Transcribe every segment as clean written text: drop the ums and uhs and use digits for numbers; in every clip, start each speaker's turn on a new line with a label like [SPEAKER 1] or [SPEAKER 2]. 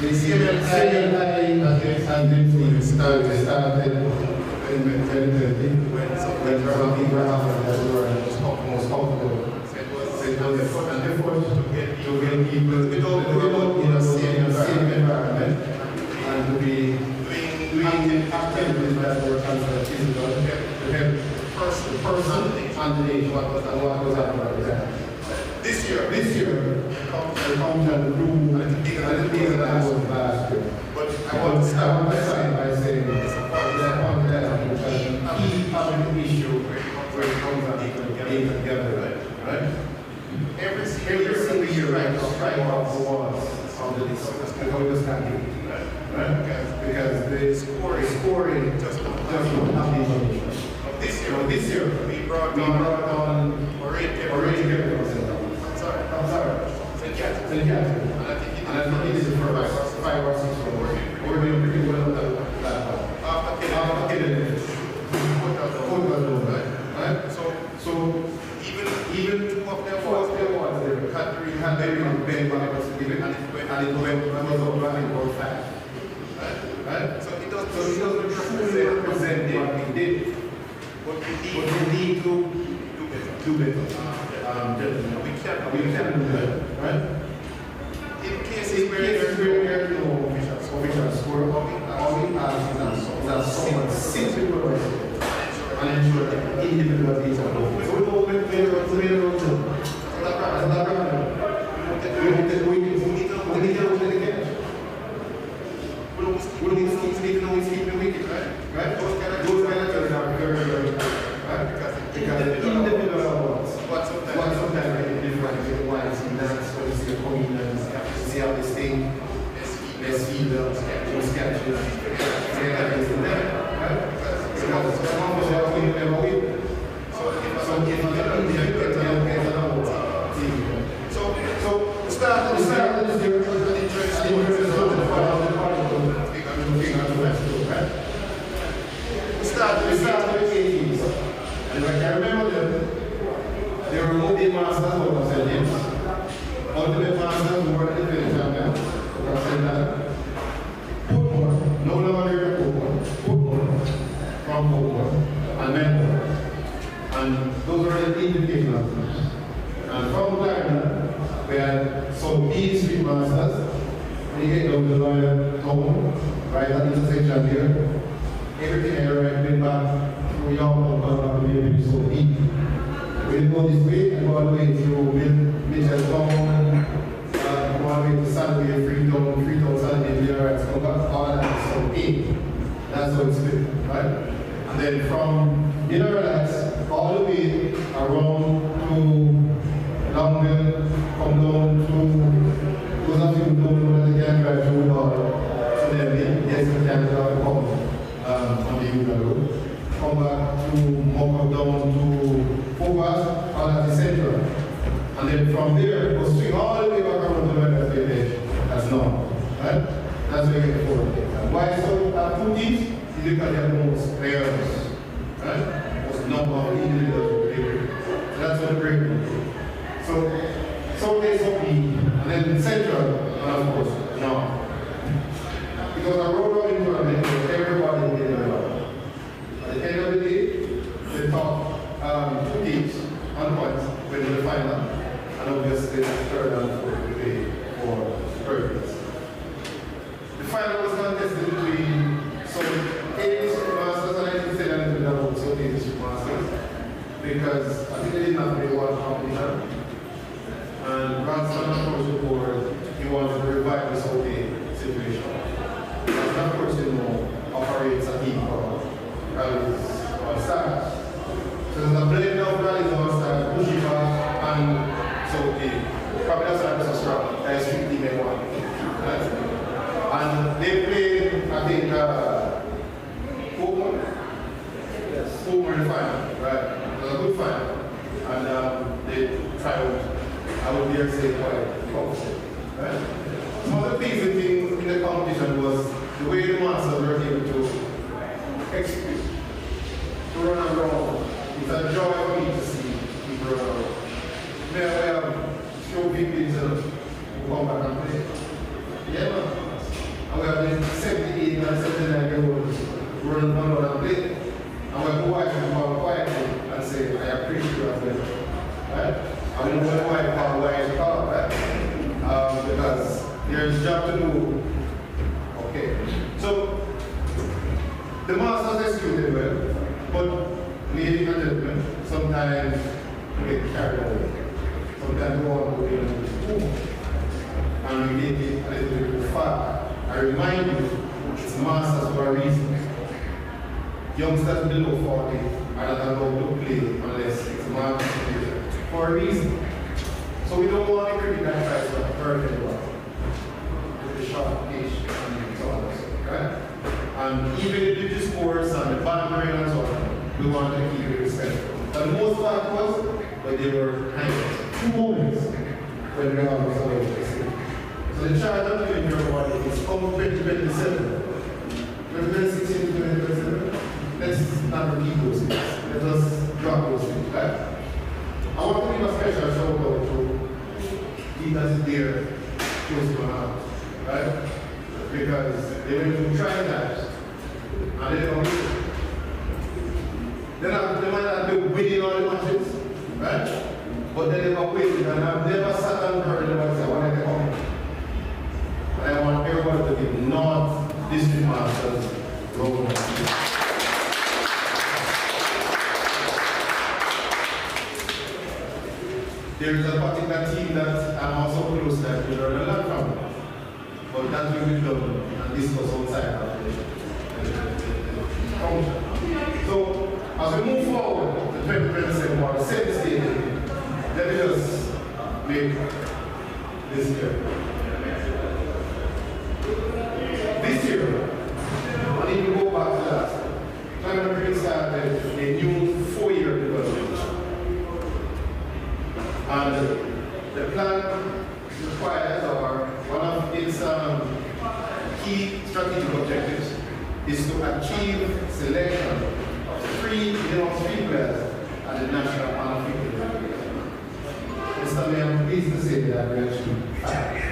[SPEAKER 1] and then started in 2020 when some people were having that were most comfortable. And therefore to get people without in a same environment and to be doing activities that were considered physical to help the person underneath what was happening. This year, the content grew a little bigger than it was last year. But I want to start by saying it's a part of that because having an issue where it comes and getting together, right? Every single year, right off the walls on the list, because we just can't do it, right? Because the scoring just not happening. This year, we brought on already I'm sorry. St. Catherine. And I think it is for about 5 or 6 months. We're doing pretty well with that. After killing it, right? So even what there was, the country had very much been what it was given, and it was running all fast. Right? So it doesn't represent what we did. But we need to do better. We can do that, right? In cases where there is no official score, all we ask is that someone sits with the person and ensure that individual data are moving. So we don't make the road to we don't always keep the wicked, right? Those kind of things are very, very important, right? Because the individual what sometimes is different. You want to see dance, when you see a comedian, you see how this thing, let's feed those sketches, because it's a conversation we never win. So if you don't get another team. So start this year, and we started with 8 teams. And I can remember them. They were multi masters out of St. James. Ultimate masters were the defending champions of St. James. Portmore, no longer Portmore, from Portmore, and Melbourne. And those were the invitational teams. And from Clarendon, we had some B Street masters. When you get down to the Loyal Town, right at the intersection here, everything I went back to York, back to the so deep. We go this way and go all the way to Mitchellstown, go all the way to Sunday, Freetown, Sunday, Millerites, come back all that so deep. That's how it's split, right? And then from Millerites all the way around to Longville, come down to those of you who don't know that they can drive through so then yes, you can drive on the Uda Road. Come back to Moko down to Focus, all at the center. And then from there, go swing all the way back around to the West Village as normal. Right? That's where you get forward. And why so 2 teams? You look at the most players. Right? Most number of individuals here. So that's what the breakdown is. So there's OP, and then central, and of course, no. Because a road running tournament is everybody in the world. At the end of the day, the top 2 teams on points win the final, and obviously the third and fourth will be for purpose. The final was contested between some 8 masters, and I didn't say that in the double, so 8 masters, because I think they did not play one competition. And Ransom approached the board, he wanted to revive this whole situation. And of course, you know, operates a team for rallies or stars. So there's a blend of rallies or stars, pushing back, and so probably that's why it's so strong. That's 50 men one. And they played, I think, 4 more. Yes. 4 more in the final, right? It was a good final. And they tried. I would dare say quite close. Right? Some of the pleasing things in the competition was the way the masters were able to execute, to run around. It's a joy for me to see people run around. May I have few people who come back and play? Yeah, man. And we have been 78 and 79-year-olds running on another plate. And we have to watch them come quietly and say, I appreciate you as well. Right? And we know what the wife called wise call, right? Because there's a job to do. Okay. So, the masters executed well, but ladies and gentlemen, sometimes we get carried away. Sometimes we want to be too much. And we take it a little bit too far. I remind you, it's masters for a reason. Youngsters below 40 are not allowed to play unless it's masters for a reason. So we don't want to create that price for a perfect one. With the short age and so on and so on, right? And even the sports and the bantering and so on, we want to keep it respectful. The most part was when they were kind 2 moments when we are supposed to see. So the charge of the your body is from 2027. 2016 to 2027. Let's not repeat those things. Let us drop those things, right? I want to give a special shout out to leaders there close to my house, right? Because they went to try that and they don't win. They might not be winning all the matches, right? But they never win. And I've never sat and heard them and said, I want to come. And I want everybody to give North District Masters roll. There's a particular team that I'm also close to that we learn a lot from. But that will be done and discussed outside of the function. So, as we move forward to 2027 or the same stage, let me just make this clear. This year, I need to go back to that. Clarendon started a new 4-year development. And the plan requires, or one of its key strategic objectives is to achieve selection of 3 minimum speed players at the national honor field. Mr. Mayor, I'm pleased to say that we achieved 5.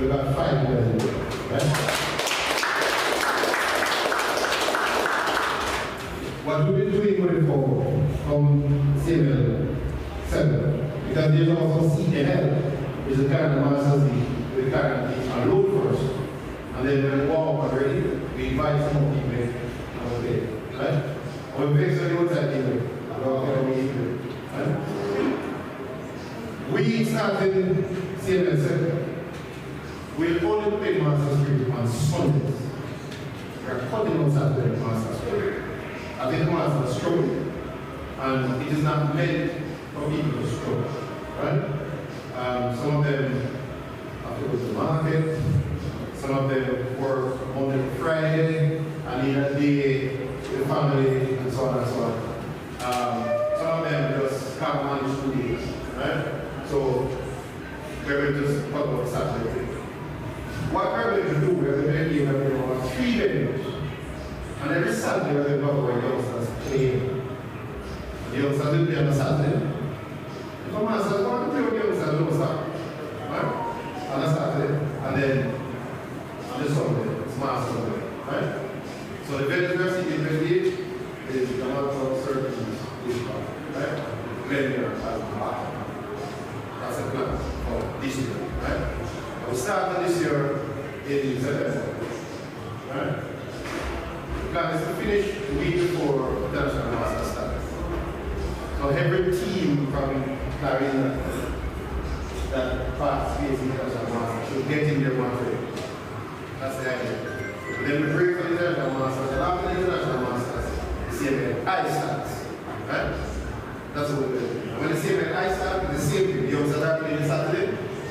[SPEAKER 1] We got 5 players, right? What we've been doing going forward from CML 7, because there's also CNL, which is the Clarendon Masters League, with the Clarendon team on road first. And then when we walk already, we invite some more people on the day, right? And we fix the outside team, right? We started CML 7. We'll only play Masters League on Sundays. We're cutting out Saturday Masters League. I think the Masters are struggling, and it is not meant for people to struggle, right? Some of them have to go to the market, some of them work Monday to Friday, and need a day with the family, and so on and so on. Some of them just can't manage 2 days, right? So we're going to just cut out Saturday. What we're going to do, we're going to give everyone 3 venues. And every Saturday we're going to talk about youngsters playing. The youngsters will play on a Saturday. If a man says, I want to play with youngsters, no start. Right? On a Saturday. And then on the Sunday, it's Mass Sunday. Right? So the very first thing you can is the amount of certain discount. Right? Venue as back. That's a plan for this year. Right? We started this year in September. Right? The plan is to finish the week before the National Master starts. So every team from Clarendon that participates in the National Master should get in their material. That's the idea. And then we break for the National Masters, and after the International Masters, the CML starts. Right? That's what we're doing. And when the CML starts, it's the same thing. The youngsters are playing Saturday,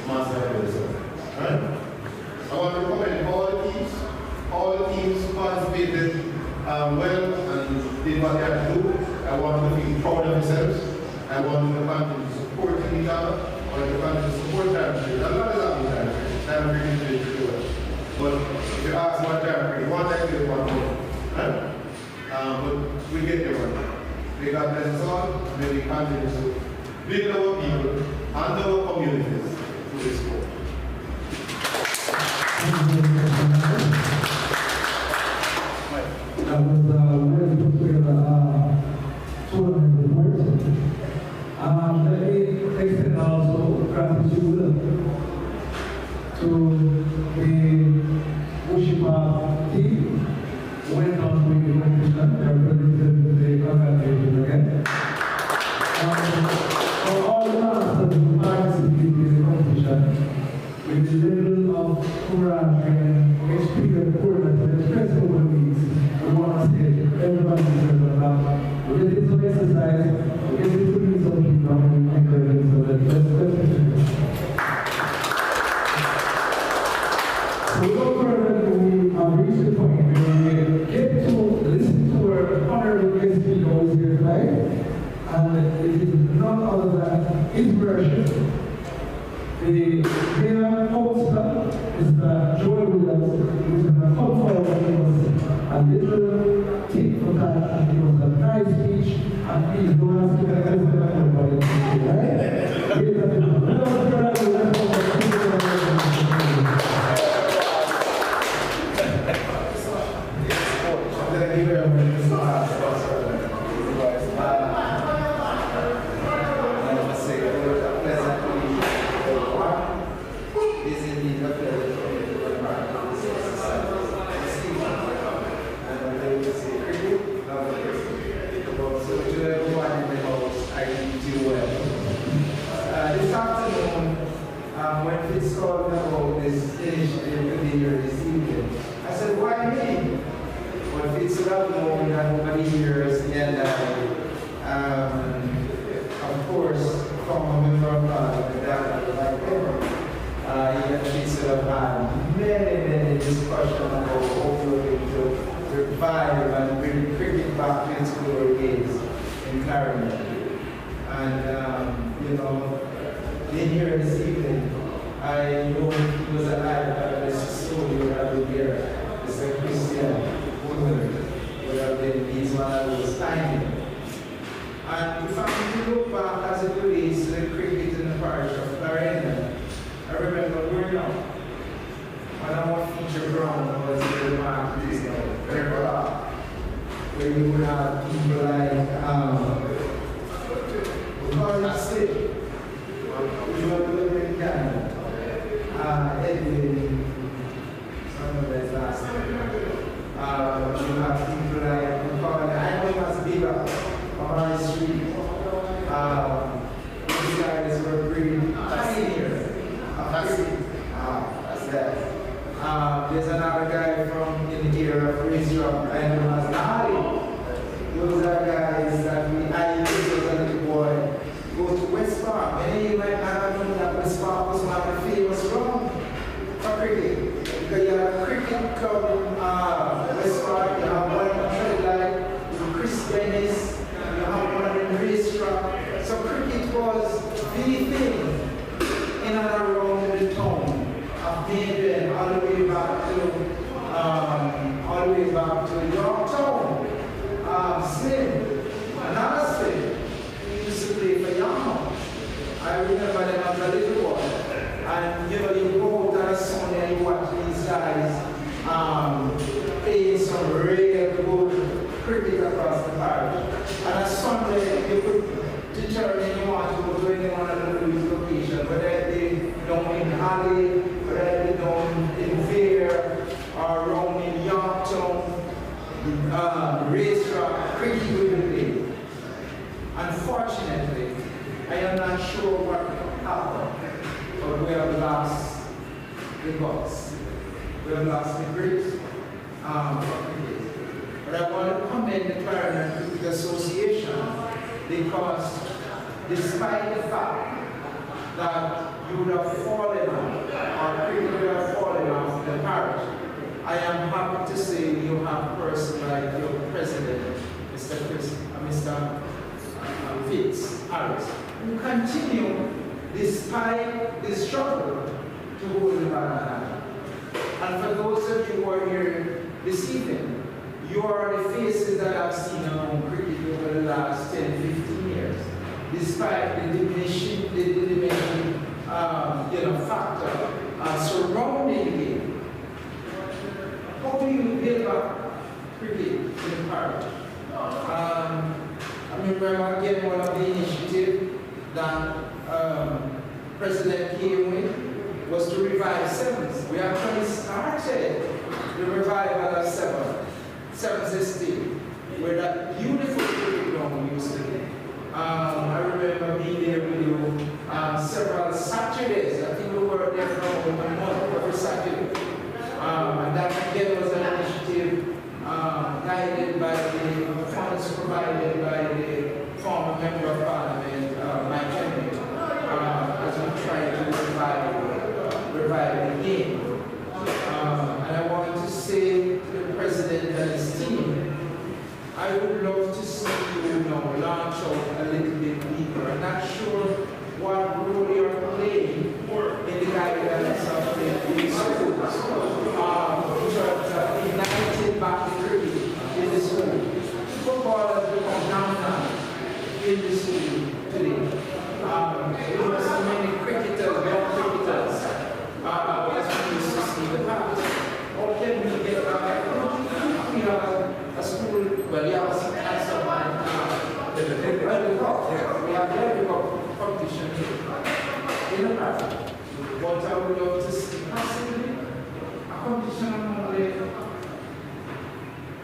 [SPEAKER 1] Master are playing Sunday. Right? I want to commend all the teams. All the teams participated well and did what they had to do. I want them to feel proud of themselves. I want them to continue to support each other. I want them to continue to support Clarendon. I'm not exactly Clarendon to do it. But if you ask what Clarendon, one time they want more. Right? But we get there one time. May God bless us all, and may we continue to build our people and our communities through this sport.
[SPEAKER 2] the Worship team went on with the competition. They are presented the congratulations again. For all the masters who participated in the competition, with the level of camaraderie and experience and express over the weeks, we want to say everybody deserves a clap. We did some exercise, we get to meet some people, and we encourage them so that let's continue. So without further ado, we have reached the point where we get to listen to our honorable guest speaker who is here tonight, and it is none other than his version. The mayor hoster is Joel Williams, who is going to come forward and give us a little tip for that and give us a nice speech. And please don't ask me to listen to everybody, right? Ladies and gentlemen, without further ado, let's go to the
[SPEAKER 3] Thank you very much. This afternoon, when Fitz called me about this initiative with the year this evening, I said, why me? Well, Fitz loved knowing that over the years, and of course, from a member of God, that like ever, even Fitz have had many discussions about how we're going to revive and bring cricket back to its glory days in Clarendon. And, you know, being here this evening, I know he was alive, but this story would have been here. It's a Christian woman would have been his one who was timing. And if I look back as it relates to the cricket in the parish of Clarendon, I remember growing up, when our feature ground was in the market, where you would have people like, because it's sick, you want to look at Canada, Edwin, some of his last name. You have people like, I know he was big up on our street. These guys were pretty pioneers. That's that. There's another guy from in the era of racetrack, I know as Nari. Those are guys that I used as a little boy. Go to West Park. Many of you might not have known that West Park was one of the famous ground for cricket. Because you have a cricket club in West Park, you have one in Treadlight, Chris Dennis, you have one in racetrack. So cricket was the thing in and around the town of Mayden, all the way back to Yorktown. Slim, another Slim, used to play for Yamaha. I remember them as a little boy. And you know, you go out on a Sunday and you watch these guys playing some real good cricket across the parish. And on Sunday, you could determine you want to go to any one of those locations, whether they down in Alley, whether they down in Fair, or around in Yorktown. Racetrack, cricket will be played. Unfortunately, I am not sure what happened, but we have lost the guts. We have lost the grit for cricket. But I want to commend the Clarendon Cricket Association because despite the fact that you would have fallen off, or cricket would have fallen off the parish, I am happy to say you have a person like your president, Mr. Fitz Harris, who continue, despite the struggle, to hold the banner. And for those of you who are here this evening, you are the faces that I've seen among cricket over the last 10, 15 years, despite the diminishing factor surrounding the game. How do you build up cricket in the parish? I remember again one of the initiatives that President came with was to revive sevens. We actually started the revival of sevens esteem, where that beautiful cricket ground used to be. I remember being there with you several Saturdays. I think we were there for a month every Saturday. And that again was an initiative guided by the funds provided by the former member of parliament, Mike Henry, as we try to revive the game. And I wanted to say to the president and his team, I would love to see you now launch out a little bit deeper. I'm not sure what role you're playing in the guidance of the schools. Ignited back the cricket in the school. Football has become downtown in the school today. We have so many cricketers, young cricketers, as we used to see in the past. How can we get back? We have a school, well, you have some answer we have every competition in the past. What I would love to see possibly a competition among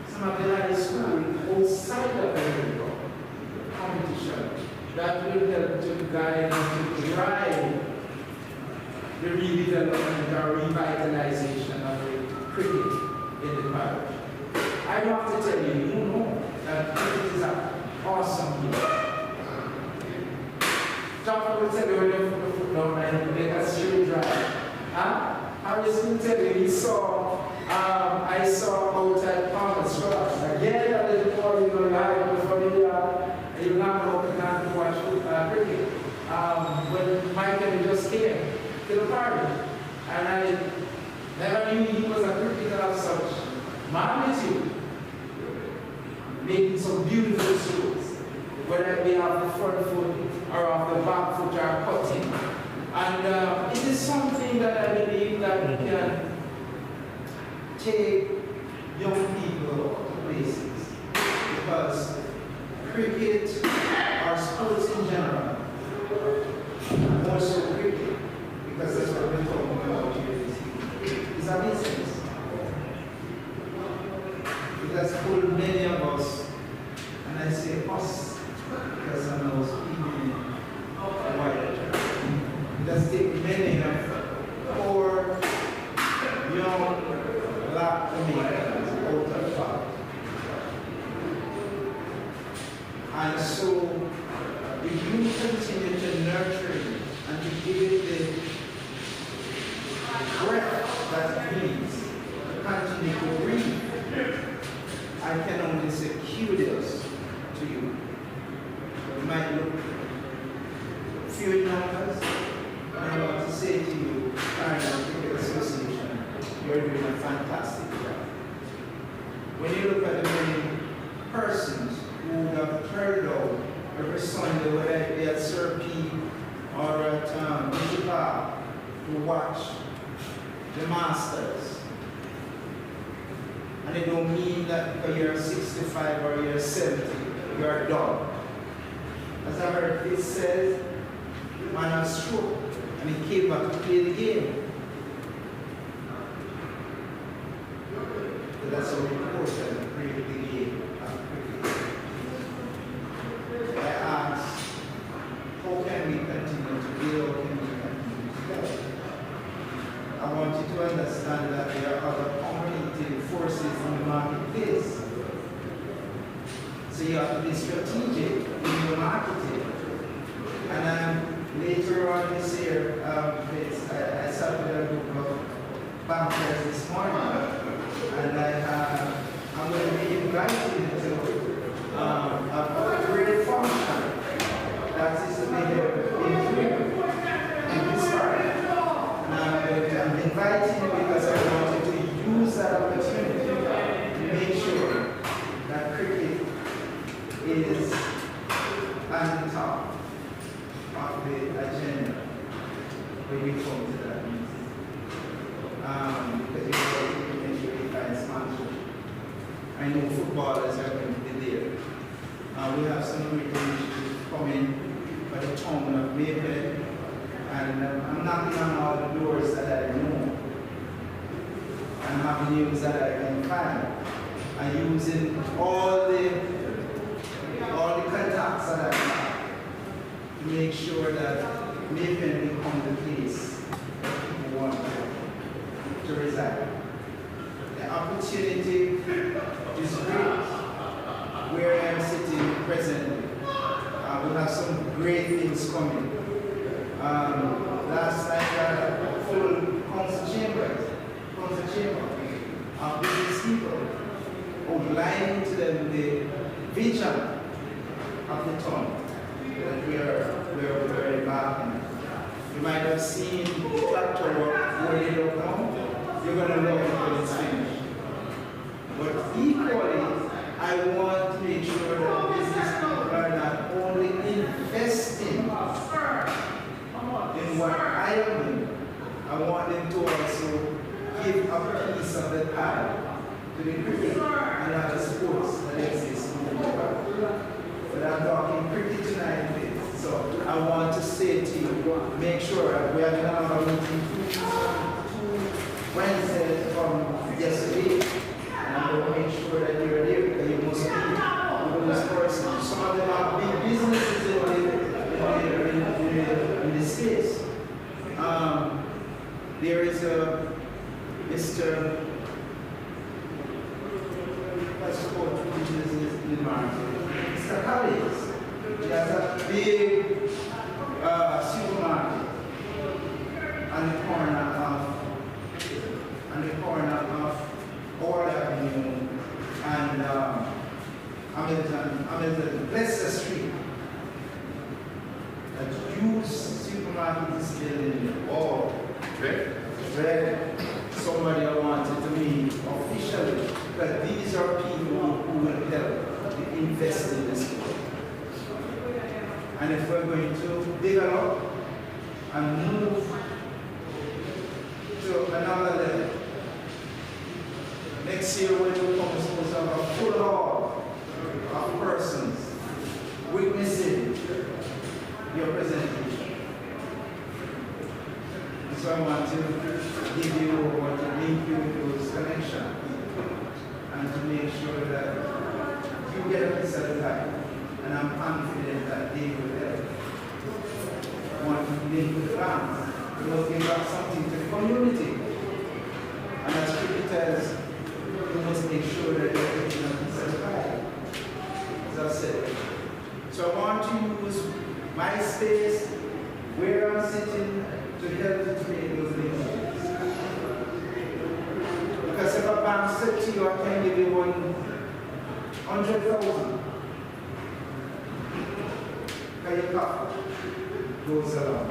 [SPEAKER 3] some of the high school outside of the competition that will help to guide and to drive the redevelopment or revitalization of the cricket in the parish. I don't have to tell you, you know that cricket is an awesome game. John will tell you when you put the foot down and make a straight drive. I was going to tell you, I saw out at Palmer's Cross. Again, a little boy, you know, live before you're not looking at to watch cricket. When Michael just came to the party, and I never knew he was a cricketer of such magnitude, making some beautiful strokes, whether it be off the front foot or off the back foot or cutting. And it is something that I believe that we can take young people to places, because cricket or sports in general, more so cricket, because that's what we're talking about here, is a business. It has pulled many of us, and I say us, because I know people in the wider church. It has taken many of poor, young, black Americans out of power. And so, if you continue to nurture it and to give it the breath that it needs to continue to breathe, I can only say kudos to you. You might look few in numbers, and I want to say to you, Clarendon Cricket Association, you're doing a fantastic job. When you look at the many persons who have turned out every Sunday, whether it be at Sir P or at Bishop Park, who watch the Masters, and it don't mean that because you're 65 or you're 70, you're done. As I heard it says, man had a stroke, and he came back to play the game. But that's how important the game of cricket. I ask, how can we continue to build? How can we continue to build? I want you to understand that there are other competing forces in the marketplace. So you have to be strategic in your marketing. And later on this year, I started a group of bankers this morning, and I'm going to be invited to a great function that is to be here in this part. And I'm inviting you because I want you to use that opportunity to make sure that cricket is at the top of the agenda when we come to that meeting. Because you know, you can make sure you find sponsorship. I know footballers are going to be there. We have some great initiatives coming by the town of Mayfair, And I'm knocking on all the doors that I know. I'm avenues that I can find. I'm using all the contacts that I have to make sure that Mayfield becomes the place people want to reside. The opportunity is great where I'm sitting presently. We have some great things coming. Last night I had a full council chamber of business people outlining to them the vision of the town that we're embarking. You might have seen the tractor work where they don't come. You're going to love it when it's finished. But equally, I want to make sure that business people are not only investing in what I am doing, I want them to also give a piece of the pie to the cricket and other sports that exist in the world. But I'm talking cricket tonight. So I want to say to you, make sure that we have another meeting 2 Wednesdays from yesterday. And I'm going to make sure that you're there because you must be those persons. Some of them have big businesses in the space. There is a Mr. Let's go to businesses in the market. Mr. Collins. He has a big supermarket on the corner of Orla Avenue and Hamilton, Leicester Street. A huge supermarket is building. Oh, red. Somebody I wanted to meet officially, because these are people who will help to invest in this world. And if we're going to develop and move to another level, next year when we come to have a full hall of persons witnessing your presentation. And so I want to give you or to link you with those connections and to make sure that you get a piece of the pie. And I'm confident that they will help. I want to link with the banks. We must give back something to the community. And as cricketers, we must make sure that they're getting a piece of the pie. As I said. So I want to use my space where I'm sitting to help to create those linkages. Because if a bank said to you, I can give you 100,000. Your cup goes along.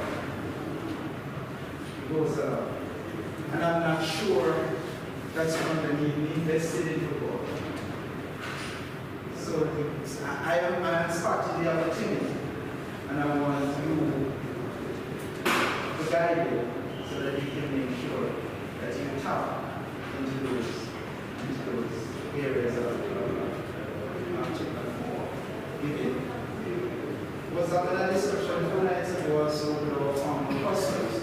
[SPEAKER 3] And I'm not sure that's going to be invested in the world. So I'm spotting the opportunity. And I want you to guide you so that you can make sure that you tap into those areas of giving. Was under that discussion 2 nights ago also with our former customers.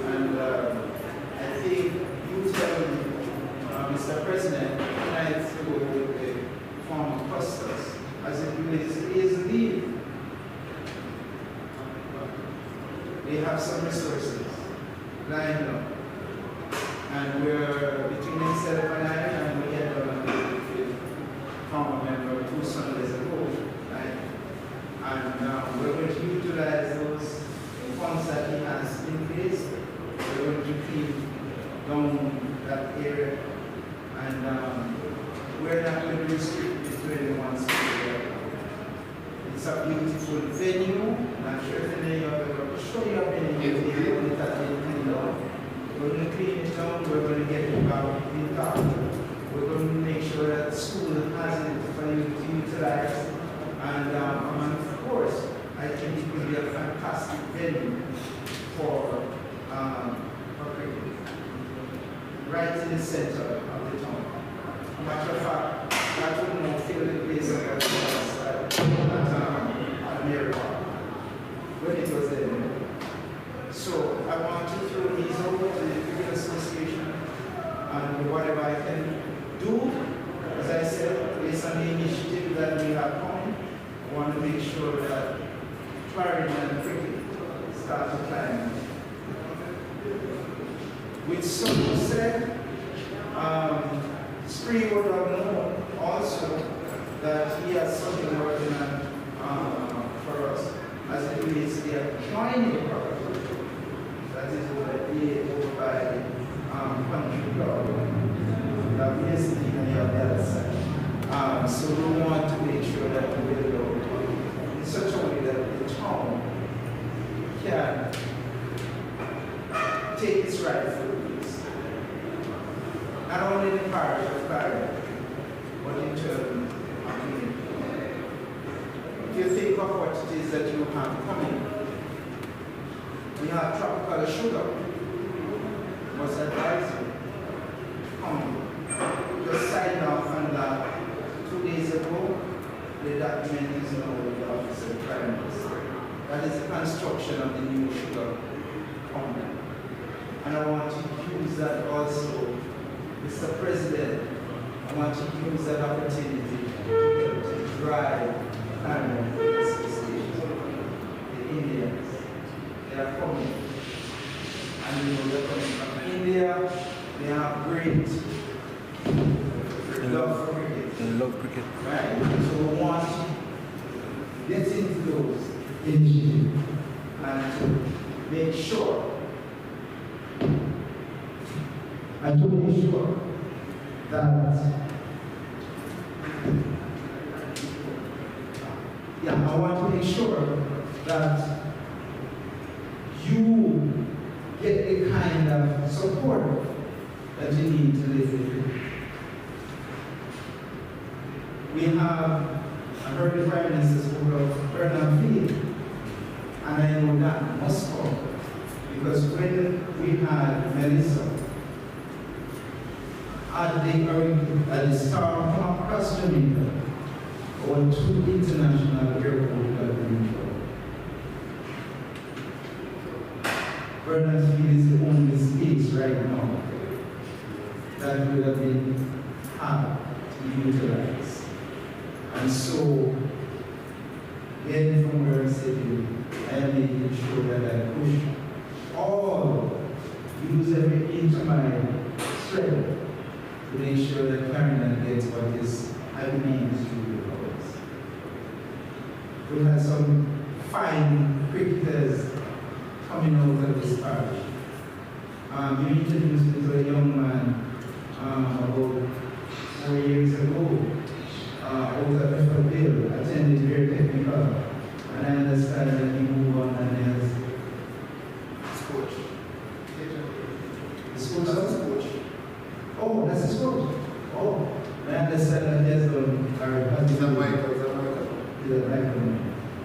[SPEAKER 3] And I think you tell me, Mr. President, 2 nights ago with the former customers, as it relates to leave. They have some resources lined up. And we're between himself and I, and we had done a former member 2 Sundays ago. And we're going to utilize those funds that he has in place. We're going to clean down that area. And we're not going to restrict it to anyone's area. It's a beautiful venue. I'm sure if any of you are sure you have been here, we're going to clean it down. We're going to get it back intact. We're going to make sure that the school has it for you to utilize. And of course, I think it will be a fantastic venue for cricket, right in the center of the town. Matter of fact, that would not fill the place of at America when it was there. whatever I can do, as I said, based on the initiative that we have coming, I want to make sure that Clarendon cricket starts to climb. With so said, Spree would have known also that he has something working on for us as it relates to the adjoining property that is over by country government, that we are sitting on the other side. So we want to make sure that we build out in such a way that the town can take its rightful place. Not only in the parish of Clarendon, but in terms of community. If you think of what it is that you have coming, we have tropical sugar. Must advise you. Just signed off on that 2 days ago. The document is now with the Office of Clarendon. That is the construction of the new sugar company. And I want to use that also, Mr. President, I want to use that opportunity to drive Clarendon to the station. The Indians, they are coming. And you know they're coming from India, they have great love for cricket.
[SPEAKER 4] They love cricket.
[SPEAKER 3] Right? So we want to get into those initiatives and to make sure that I want to make sure that you get the kind of support that you need to live with. We have, I heard the Prime Minister spoke of Bernard Field, and I know that must come, because when we had Melissa at the Star across Jamaica, or 2 international airports that we control. Bernard Field is the only space right now that would have been hard to utilize. And so, getting from where I'm sitting, I am making sure that I push all, use every inch of my strength to make sure that Clarendon gets what is happening to the college. We had some fine cricketers coming out of this parish. You introduced me to a young man about 4 years ago. Out of FLPL, attended very technical, and I understand that he moved on and as coach. His coach is coach. Oh, that's his coach. Oh, I understand that he has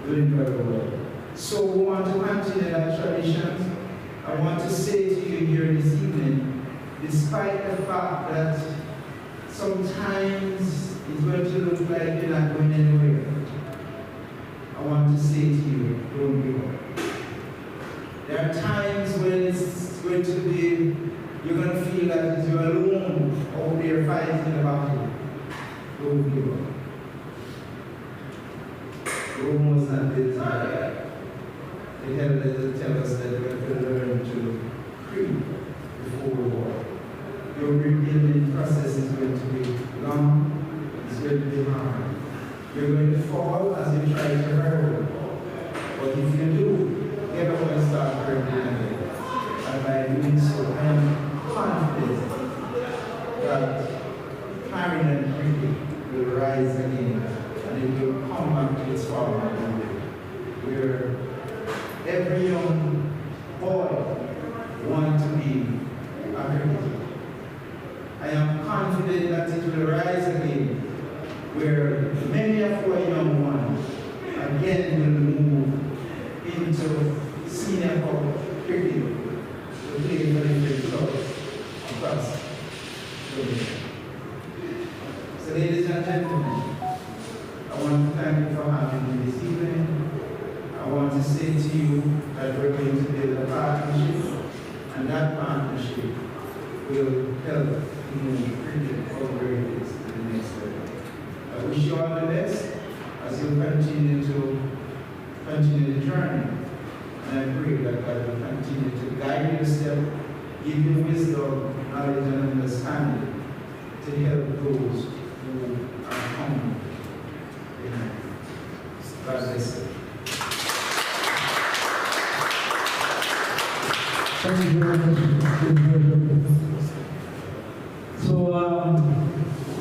[SPEAKER 3] doing very well. So we want to continue that tradition. I want to say to you here this evening, despite the fact that sometimes it's going to look like you're not going anywhere, I want to say to you, don't give up. There are times when it's going to be, you're going to feel that you're alone out there fighting the battle. Don't give up. Rome was not built today. The heavens tell us that we have to learn to creep before we walk. Your rebuilding process is going to be long. It's going to be hard. You're going to fall as you try to hurdle. But if you do, get up and start hurdling again. And by doing so, I am confident that Clarendon cricket will rise again and it will come back to its former glory, where every young boy wants to be a cricketer. I am confident that it will rise again, where many of our young ones again will move into senior cricket to play for different clubs across the world. So ladies and gentlemen, I want to thank you for having me this evening. I want to say to you that we're going to build a partnership, and that partnership will help bring our grades to the next level. I wish you all the best as you continue the journey. And I pray that God will continue to guide your step, give you wisdom, knowledge, and understanding to help those who are hungry. Amen. God bless you.
[SPEAKER 2] Thank you very much. So,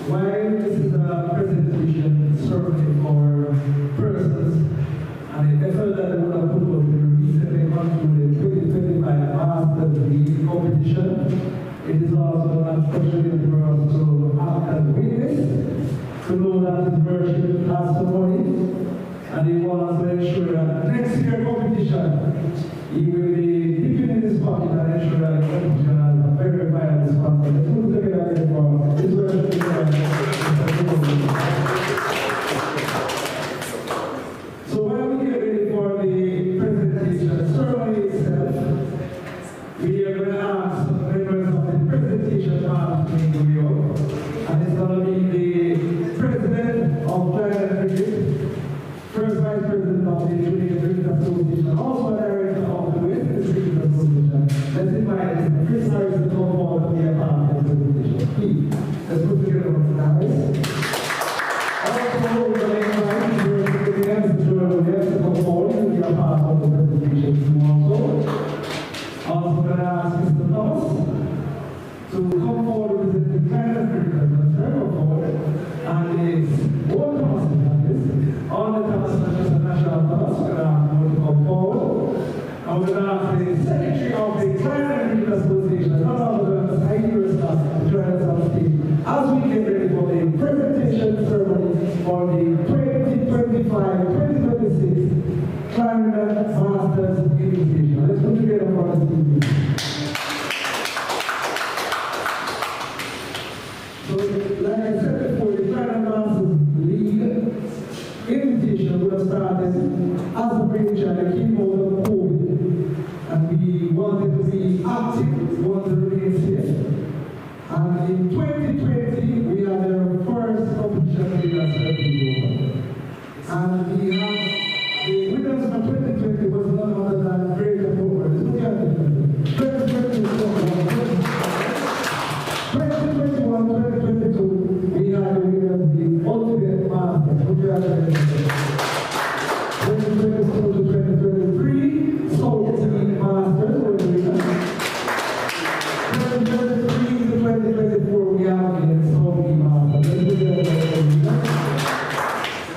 [SPEAKER 2] while this is a presentation ceremony for persons and the effort that we have put on the recently concluded 2025 Masters League competition, it is also an opportunity for us to act as witness, to know that His worship has some money, and He wants to ensure that next year competition, He will be dipping in his pocket and ensure that the competition has a very viable sponsor. Let's put together for His worship. So while we get ready for the presentation ceremony itself, we are going to ask members of the presentation part to New York, and it's going to be the president of Clarendon, first vice president of the Junior Cricket Association, also a director of the West Cricket Association. Let's invite Chris Harris to come forward and be a part of the presentation. Please, let's put together on the Harris. Also, we're going to invite Mr. Williams to come forward and be a part of the presentation also going to ask Mr. Thomas to come forward with the Clarendon Cricket and it's all Thomas is all the Thomas not just the national Thomas, we're going to ask them to come forward. And we're going to ask the Secretary of the Clarendon Cricket Association, none other than Heidi Resta, to join us on stage as we get ready for the presentation ceremony for the 2025-2026 Clarendon Masters Invitation. Let's put together for us. So, like I said before, the Clarendon Masters League invitation would have started as a brainchild to keep out of COVID, and we wanted to be active, we wanted to remain safe. And in 2020, we had our first competition with us. And we have the winners for 2020 was none other than Greater Power. 2021, 2022, we had the winners of the Ultimate Masters. 2022 to 2023, South Team Masters were the winners. 2023 to 2024, we have the South Team Masters.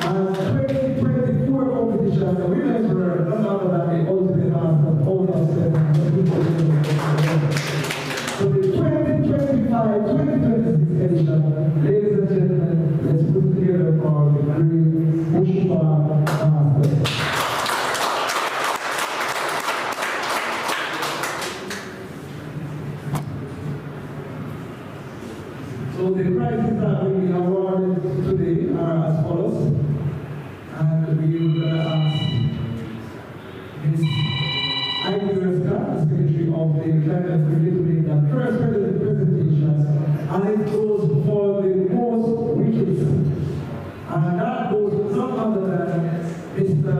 [SPEAKER 2] And 2024 competition, the winners were none other than the Ultimate Masters, all of them. So the 2025-2026 edition, ladies and gentlemen, let's put together for the great Bushba Masters. So the prizes that will be awarded today are as follows. And we will going to ask Ms. Ivy Reska, Secretary of the Clarendon Cricket, to make the first presentation, and it goes for the most wickets. And that goes none other than Mr.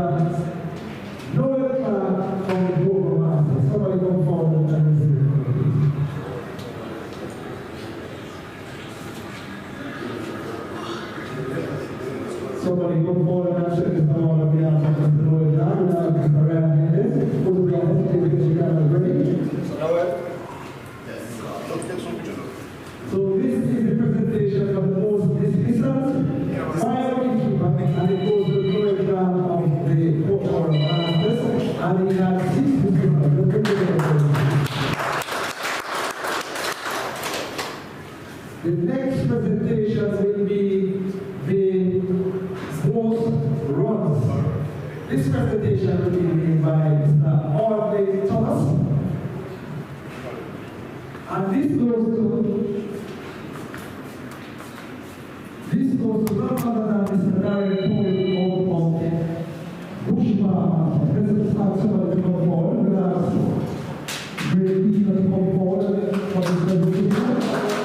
[SPEAKER 2] Noel Clark from the Global Masters. Somebody come forward and receive it. Somebody come forward and check this out on behalf of Mr. Noel Clark. We have Mr. Ryan Mendes, who will be assisting the Chicago Break.
[SPEAKER 1] Noel?
[SPEAKER 2] So this is the presentation of the most dismissals, fire equipment, and it goes to the program of the football masters, and he has 6 dismissals. The next presentation will be the most runs. This presentation will be made by Mr. Orley Thomas. And this goes to none other than Mr. Clarendon of Bushma. Let's ask somebody to come forward. We'll ask great people to come forward for this presentation.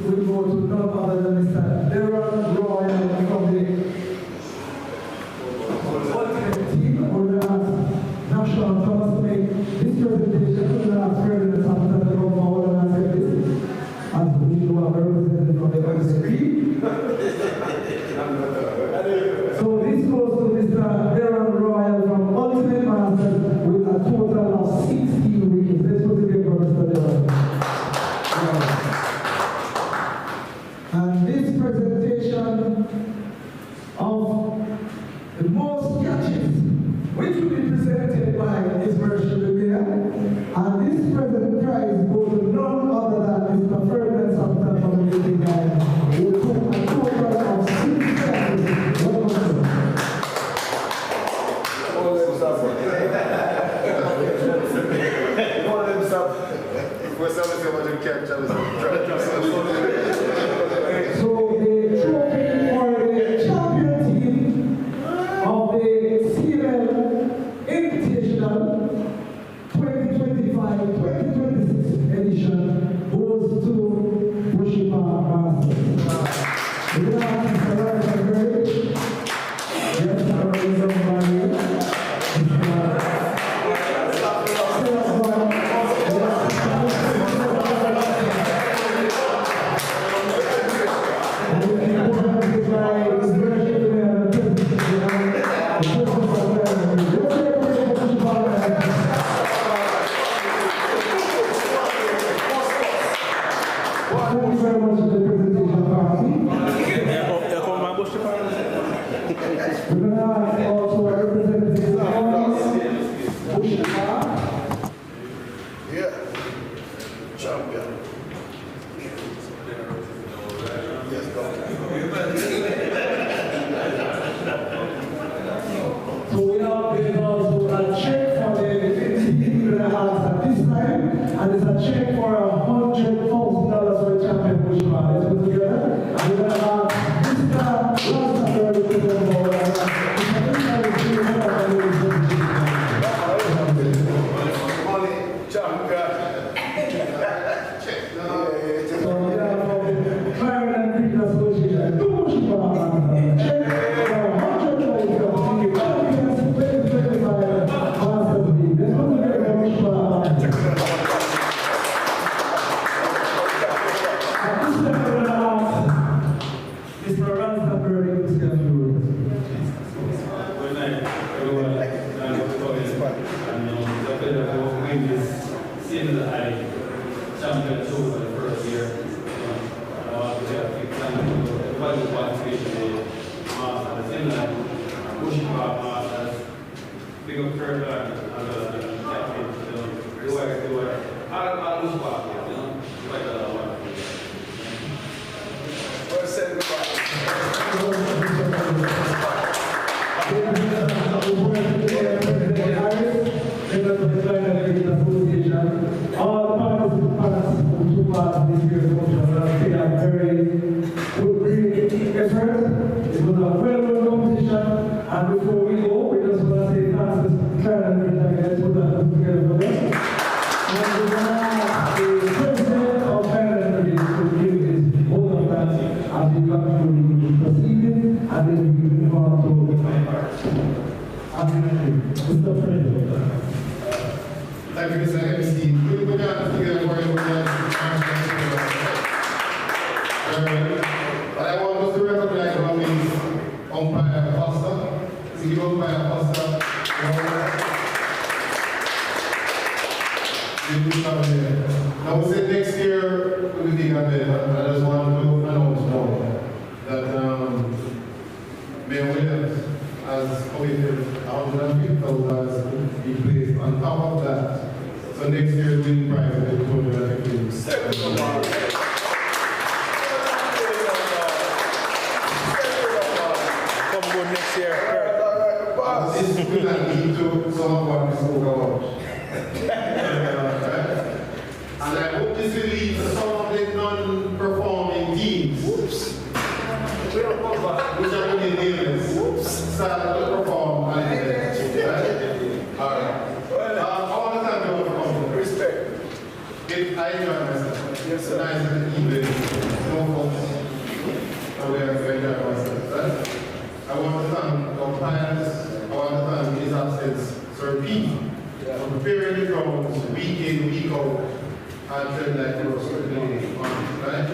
[SPEAKER 2] will go to none other than Mr. Clarendon from the ultimate team. We're going to ask National Thomas to make this presentation. We're going to ask Clarendon sometimes to come forward and say this. As we know, I'm representing from the other team. So this goes to Mr. Clarendon Royal from Ultimate Masters with a total of 16 wickets. Let's put it together for Mr. Clarendon. And this presentation of the most catches, which will be presented by His Worship the Mayor, and this present prize goes to none other than Mr. Ferdinand Sumter from the meeting guy, who took a total of 6 catches. Welcome, sir.
[SPEAKER 4] All them stuff. All them stuff. What's up with your catch?
[SPEAKER 2] So the trophy for the champion team of the CML Invitational 2025-2026 edition goes to Bushipa Masters. We now have Mr. Ryan Gray. Yes, our reason
[SPEAKER 1] I enjoy myself. It's a nice and even, no folks, and we are very happy ourselves, right? I want to thank our pilots, I want to thank his absence, Sir P, for preparing the grounds week in, week out, and felt like we were certainly on, right?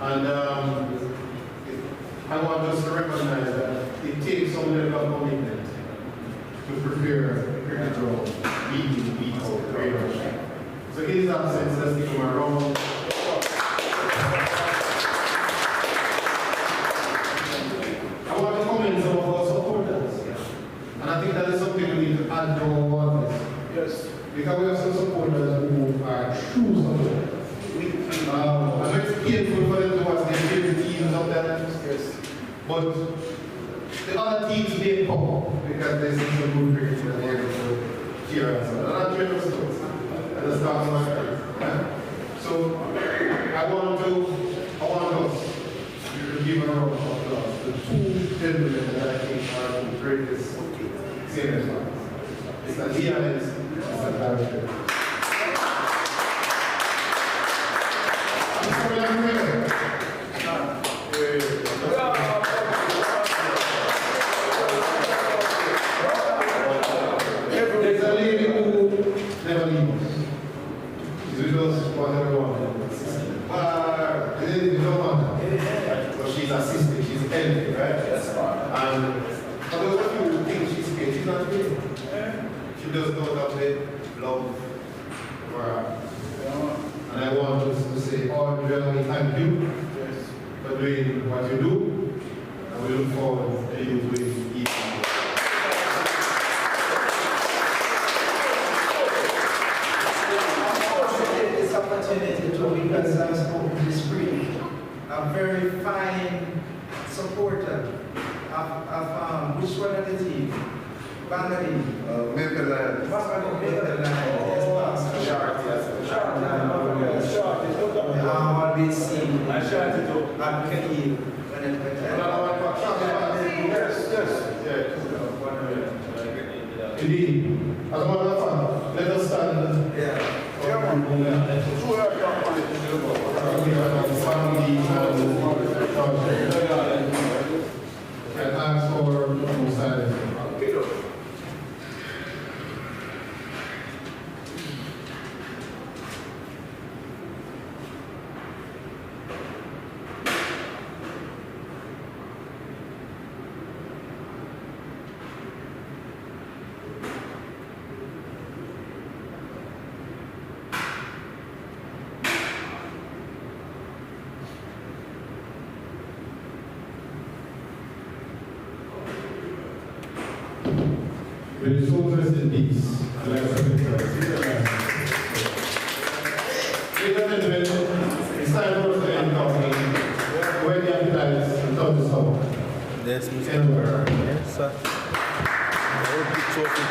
[SPEAKER 1] And I want us to recognize that it takes some level of commitment to prepare the grounds week in, week out, very much. So in his absence, let's give him a round. I want to commend some of our supporters. And I think that is something we need to add to our awareness. Yes. Because we have some supporters who are true supporters. I know it's painful for them to watch their favorite teams up there. Yes. But the other teams may pop because they see some good cricket and they're able to cheer us. And I'm trying to stop. And that's not my right? So I want us to give a round of applause to two gentlemen that I think are the greatest singers. It's a Leah and it's a Clarendon. I'm sorry, I'm here. There's a lady who never leaves. She's with us whatever one. You don't want her. But she's assisting, she's helping, right? That's right. And for those of you who think she's paid, she's not paid. She does not have the love for her. And I want us to say, Audrey, thank you for doing what you do. And we look forward to you doing it.
[SPEAKER 3] This opportunity to witness and spoke this spring. A very fine supporter of which one of the team? Bangladesh.
[SPEAKER 4] Maitland.
[SPEAKER 3] Always seen at Khalid.
[SPEAKER 1] Indeed. As a matter of fact, let us stand. And ask for silence. May the soul rest in peace. And let us pray. Ladies and gentlemen, it's time for us to end talking. Where the appetites and touch the stomach.
[SPEAKER 5] Yes, Mr.
[SPEAKER 1] Anywhere.
[SPEAKER 5] Yes, sir. I will be talking.